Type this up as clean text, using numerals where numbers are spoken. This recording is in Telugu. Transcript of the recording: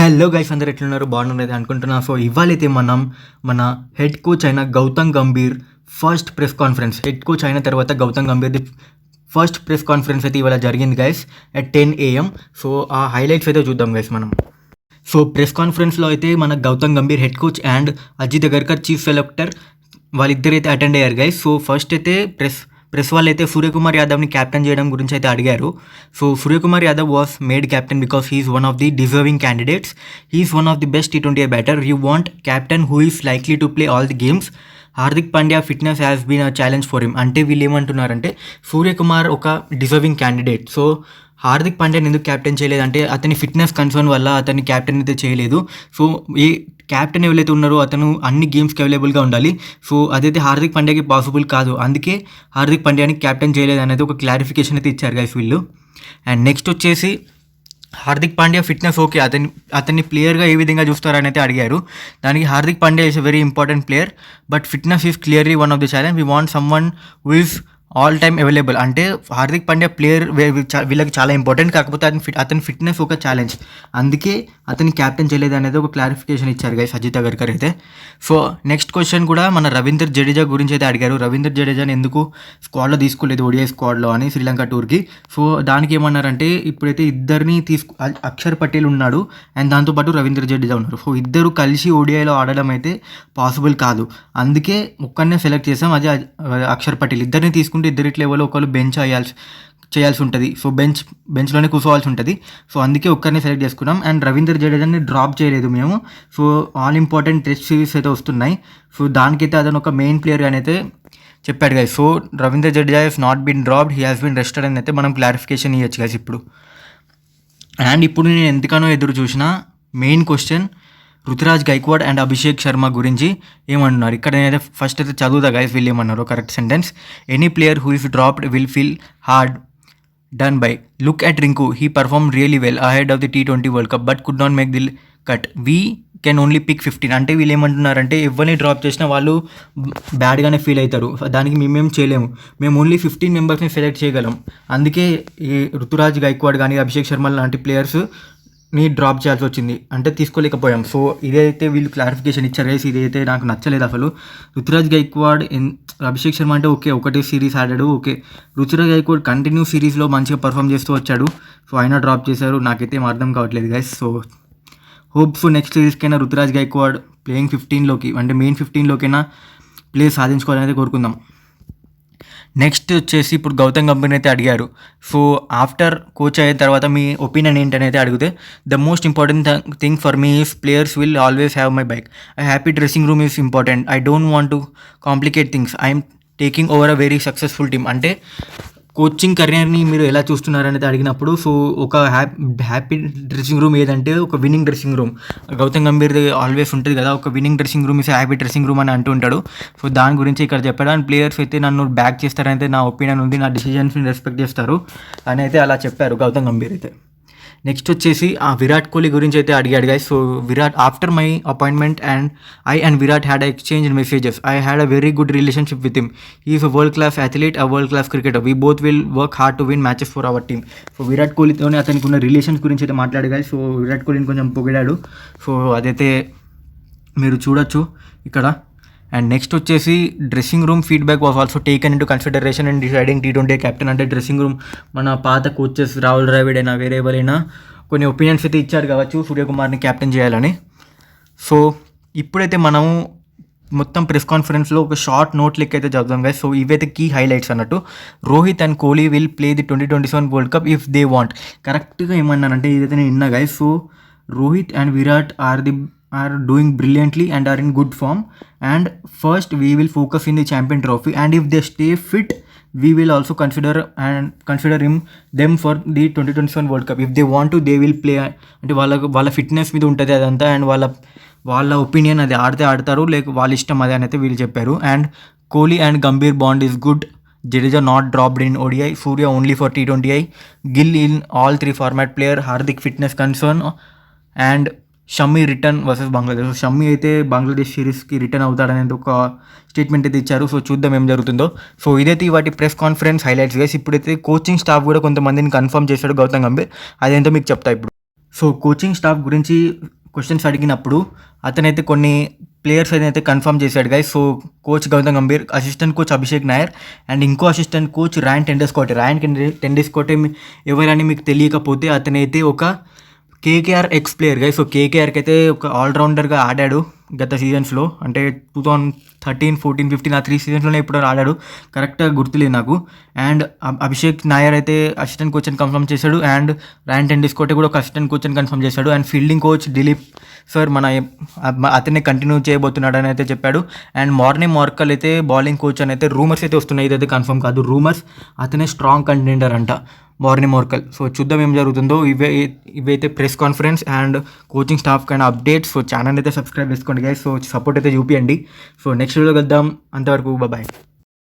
హలో గైస్, అందరు ఎట్లున్నారు? బాగున్నారు అనుకుంటున్నా. సో ఇవాళైతే మనం మన హెడ్ కోచ్ అయిన Gautam Gambhir first press conference, head coach అయిన తర్వాత గౌతమ్ గంభీర్ది ఫస్ట్ ప్రెస్ కాన్ఫరెన్స్ అయితే ఇవాళ జరిగింది గైస్ at 10 AM. సో ఆ హైలైట్స్ అయితే చూద్దాం గైస్ మనం. సో ప్రెస్ కాన్ఫరెన్స్లో అయితే మన Gautam Gambhir head coach and Ajit Agarkar chief selector వాళ్ళిద్దరు అయితే అటెండ్ అయ్యారు గైస్. సో ఫస్ట్ అయితే ప్రెస్ వాళ్ళు అయితే సూర్యకుమార్ యాదవ్ని క్యాప్టెన్ చేయడం గురించి అయితే అడిగారు. So Suryakumar Yadav was made captain because he's one of the deserving candidates. He's one of the best T20 batter. You want captain who is likely to play all the games. Hardik Pandya fitness has been a challenge for him. అంటే వీళ్ళు ఏమంటున్నారంటే సూర్యకుమార్ ఒక డిజర్వింగ్ క్యాండిడేట్. సో హార్దిక్ పాండ్యాని ఎందుకు క్యాప్టెన్ చేయలేదంటే అతని ఫిట్నెస్ కన్సర్న్ వల్ల అతన్ని క్యాప్టెన్ అయితే చేయలేదు. సో ఏ క్యాప్టెన్ ఎవరైతే ఉన్నారో అతను అన్ని గేమ్స్కి అవైలబుల్గా ఉండాలి. సో అదైతే హార్దిక్ పాండ్యాకి పాసిబుల్ కాదు, అందుకే హార్దిక్ పాండ్యాని క్యాప్టెన్ చేయలేదు అనేది ఒక క్లారిఫికేషన్ అయితే ఇచ్చారు గైస్ వీళ్ళు. అండ్ నెక్స్ట్ వచ్చేసి హార్దిక్ పాండ్యా ఫిట్నెస్ ఓకే, అతన్ని ప్లేయర్గా ఏ విధంగా చూస్తారని అయితే అడిగారు. దానికి Hardik Pandya is a very important player, but fitness is clearly one of the challenge. We want some one who is all time available. అంటే హార్దిక్ పాండ్యా ప్లేయర్ వీళ్ళకి చాలా ఇంపార్టెంట్, కాకపోతే అతని ఫిట్నెస్ ఒక ఛాలెంజ్, అందుకే అతని క్యాప్టెన్ చేయలేదు అనేది ఒక క్లారిఫికేషన్ ఇచ్చారు గైస్ అజిత్ అగర్కర్ అయితే. సో నెక్స్ట్ క్వశ్చన్ కూడా మన రవీంద్ర జడేజా గురించి అయితే అడిగారు. రవీంద్ర జడేజాని ఎందుకు స్క్వాడ్లో తీసుకోలేదు ఓడిఐ స్క్వాడ్లో అని శ్రీలంక టూర్కి. సో దానికి ఏమన్నారంటే ఇప్పుడైతే ఇద్దరిని అక్షర్ పటేల్ ఉన్నాడు అండ్ దాంతోపాటు రవీంద్ర జడేజా ఉన్నారు. సో ఇద్దరు కలిసి ఓడిఐలో ఆడడం అయితే పాసిబుల్ కాదు, అందుకే ఒక్కరినే సెలెక్ట్ చేసాం, అదే అక్షర్ పటేల్. ఇద్దరిని తీసుకుంటే ఇద్దరిట్ల లెవెల్లో ఒకళ్ళు బెంచ్ చేయాల్సి ఉంటుంది. సో బెంచ్లోనే కూర్చోవాల్సి ఉంటుంది. సో అందుకే ఒక్కరిని సెలెక్ట్ చేసుకున్నాం. అండ్ రవీంద్ర జడేజాని డ్రాప్ చేయలేదు మేము. So all important test series అయితే వస్తున్నాయి. సో దానికైతే అతను ఒక మెయిన్ ప్లేయర్ అని అయితే చెప్పాడు guys. So Ravindra Jadeja he's not been dropped, he has been rested అని అయితే మనం క్లారిఫికేషన్ ఇవ్వచ్చు గైస్ ఇప్పుడు. అండ్ ఇప్పుడు నేను ఎంతగానో ఎదురు చూసిన main question Ruturaj Gaikwad and Abhishek Sharma గురించి ఏమంటున్నారు. ఇక్కడ నేనైతే ఫస్ట్ అయితే చదువుతా గైస్ వీళ్ళు ఏమన్నారు correct sentence. Any player who if dropped will feel hard done by. Look at Rinku, he performed really well ahead of the T20 World Cup but could not make the cut. We can only pick 15. అంటే వీళ్ళు ఏమంటున్నారంటే ఎవరిని డ్రాప్ చేసినా వాళ్ళు బ్యాడ్గానే ఫీల్ అవుతారు, దానికి మేమేం చేయలేము, మేము ఓన్లీ 15 మెంబర్స్ని సెలెక్ట్ చేయగలం, అందుకే ఈ రుతురాజ్ గైక్వాడ్ కానీ అభిషేక్ శర్మ లాంటి ప్లేయర్స్ని డ్రాప్ చేయాల్సి వచ్చింది, అంటే తీసుకోలేకపోయాం. సో ఇదైతే వీళ్ళు క్లారిఫికేషన్ ఇచ్చారు గైస్. ఇదైతే నాకు నచ్చలేదు అసలు. రుతురాజ్ గైక్వాడ్ అభిషేక్ శర్మ అంటే ఓకే, ఒకటే సిరీస్ ఆడాడు ఓకే. రుతురాజ్ గైక్వాడ్ కంటిన్యూ సిరీస్లో మంచిగా పర్ఫామ్ చేస్తూ వచ్చాడు. సో అయినా డ్రాప్ చేశారు, నాకైతే ఏం అర్థం కావట్లేదు గైస్. సో హోప్స్ నెక్స్ట్ సిరీస్కైనా రుతురాజ్ గైక్వాడ్ ప్లేయింగ్ 15లోకి అంటే మెయిన్ 15లోకైనా ప్లే సాధించుకోవాలని కోరుకుందాం. నెక్స్ట్ వచ్చేసి ఇప్పుడు గౌతమ్ గంభీర్ అయితే అడిగారు. సో ఆఫ్టర్ కోచ్ అయిన తర్వాత మీ ఒపీనియన్ ఏంటని అయితే అడిగితే the most important thing for me is players will always have my back. I happy dressing room is important. I don't want to complicate things. I'm taking over a very successful team. అంటే కోచింగ్ కెరియర్ని మీరు ఎలా చూస్తున్నారనేది అడిగినప్పుడు సో ఒక హ్యాపీ డ్రెస్సింగ్ రూమ్ ఏదంటే ఒక winning dressing room. Gautam Gambhir always ఉంటుంది కదా, ఒక winning dressing room is happy dressing room అని అంటూ ఉంటాడు. సో దాని గురించి ఇక్కడ చెప్పాడు. అండ్ ప్లేయర్స్ అయితే నన్ను బ్యాక్ చేస్తారంటే నా ఒపీనియన్ ఉంది, నా డిసిజన్స్ని రెస్పెక్ట్ చేస్తారు అని అయితే అలా చెప్పారు గౌతమ్ గంభీర్ అయితే. నెక్స్ట్ వచ్చేసి విరాట్ కోహ్లీ గురించి అయితే అడిగాడు guys. So Virat after my appointment and I and Virat had exchange messages. I had a very good relationship with him. He is a world class athlete, a world class cricketer. We both will work hard to win matches for our team. So Virat కోహ్లీతోనే అతనికి ఉన్న రిలేషన్స్ గురించి అయితే మాట్లాడు గైస్. సో విరాట్ కోహ్లీని కొంచెం పొగిడాడు. సో అదైతే మీరు చూడొచ్చు ఇక్కడ. అండ్ నెక్స్ట్ వచ్చేసి dressing room feedback was also taken in to consideration and deciding T20 captain. అంటే డ్రెస్సింగ్ రూమ్ మన పాత కోచెస్ రాహుల్ ద్రావిడ్ అయినా వేరే ఎవరైనా కొన్ని ఒపీనియన్స్ అయితే ఇచ్చారు కావచ్చు సూర్యకుమార్ని క్యాప్టెన్ చేయాలని. సో ఇప్పుడైతే మనము మొత్తం ప్రెస్ కాన్ఫరెన్స్లో ఒక షార్ట్ నోట్ లెక్క అయితే చదువుతాం గైస్. సో ఇవైతే కీ హైలైట్స్ అన్నట్టు. Rohit and Kohli will play the 2027 world cup if they want. కరెక్ట్గా ఏమన్నానంటే ఇదైతే నేను విన్నా guys. So Rohit and Virat are doing brilliantly and are in good form, and first we will focus in the champion trophy, and if they stay fit we will also consider them for the 2027 world cup. If they want to they will play. అంటే వాళ్ళ ఫిట్నెస్ మీద ఉంటుంది అదంతా, అండ్ వాళ్ళ ఒపీనియన్, అది ఆడితే ఆడతారు లేక వాళ్ళ ఇష్టం అది అని అయితే వీళ్ళు చెప్పారు. And Kohli and Gambhir bond is good. Jadeja not dropped in ODI. Surya only for T20I. Gill in all 3 format player. Hardik fitness concern. And Shammi return versus Bangladesh. Shammi అయితే బంగ్లాదేశ్ సిరీస్కి రిటర్న్ అవుతాడనేది ఒక స్టేట్మెంట్ అయితే ఇచ్చారు. సో చూద్దాం ఏం జరుగుతుందో. సో ఇదైతే వాటి ప్రెస్ కాన్ఫరెన్స్ హైలైట్స్ గైస్. ఇప్పుడైతే కోచింగ్ స్టాఫ్ కూడా కొంతమందిని కన్ఫర్మ్ చేశాడు గౌతమ్ గంభీర్, అదేంటో మీకు చెప్తా ఇప్పుడు. సో కోచింగ్ స్టాఫ్ గురించి క్వశ్చన్స్ అడిగినప్పుడు అతనైతే కొన్ని ప్లేయర్స్ అయితే కన్ఫర్మ్ చేశాడు guys. So coach Gautam Gambhir, assistant coach Abhishek Nayar and ఇంకో అసిస్టెంట్ కోచ్ ర్యాన్ టెండెస్కోటే ఎవరని మీకు తెలియకపోతే అతనైతే ఒక KKR ex player guys. So కేకేఆర్కి అయితే ఒక ఆల్రౌండర్గా ఆడాడు గత సీజన్స్లో, అంటే 2013, 14, 15 ఆ 3 సీజన్స్లోనే ఇప్పుడు ఆడాడు, కరెక్ట్గా గుర్తులేదు నాకు. అండ్ అభిషేక్ నాయర్ అయితే అసిస్టెంట్ కోచ్ అని కన్ఫర్మ్ చేశాడు అండ్ ర్యాన్ టెండెస్కోటే కూడా ఒక అసిస్టెంట్ కోచ్ అని కన్ఫర్మ్ చేశాడు. And fielding coach Dilip sir అతన్ని కంటిన్యూ చేయబోతున్నాడు అని అయితే చెప్పాడు. అండ్ మార్కల్ అయితే బౌలింగ్ కోచ్ అని అయితే రూమర్స్ అయితే వస్తున్నాయి, ఇదైతే కన్ఫర్మ్ కాదు, రూమర్స్. అతనే స్ట్రాంగ్ కంటెండర్ అంట మార్కల్. సో చూద్దాం ఏం జరుగుతుందో. ఇవైతే press conference and coaching staff కైనా అప్డేట్స్. సో ఛానల్ అయితే సబ్స్క్రైబ్ చేసుకోండి గైస్. సో సపోర్ట్ అయితే చూపియండి. సో నెక్స్ట్ వీడియో కలుద్దాం, అంతవరకు బాయ్.